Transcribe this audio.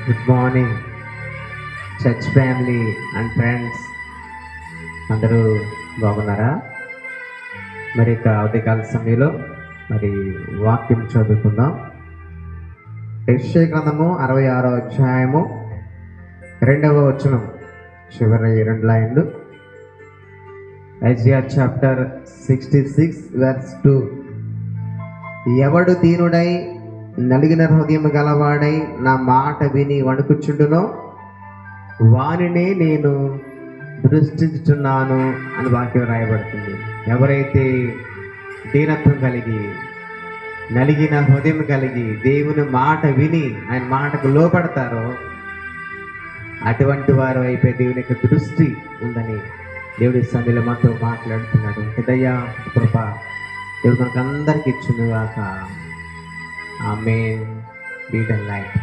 Good morning church family and friends, అందరూ బాగున్నారా? మరి ఇక ఉదయకాల సమయంలో మరి వాక్యం చదువుకుందాం. యెషయా గ్రంథము 66వ అధ్యాయము 2వ వచనం, చివరి 2 లైన్లు. Isaiah chapter 66 verse 2. ఎవడు దీనుడై నలిగిన హృదయం గలవాడై నా మాట విని వణుకుచుండునో వానినే నేను దృష్టించుచున్నాను అని వాక్యం రాయబడుతుంది. ఎవరైతే దీనత్వం కలిగి నలిగిన హృదయం కలిగి దేవుని మాట విని ఆయన మాటకు లోపడతారో అటువంటి వారు అయిపోయి దేవుని యొక్క దృష్టి ఉందని దేవుడి సన్నిధిలో మాతో మాట్లాడుతున్నాడు. దయ కృప దేవుడు మనకు అందరికి ఇచ్చును గాక. ఆమేన్. Be the light.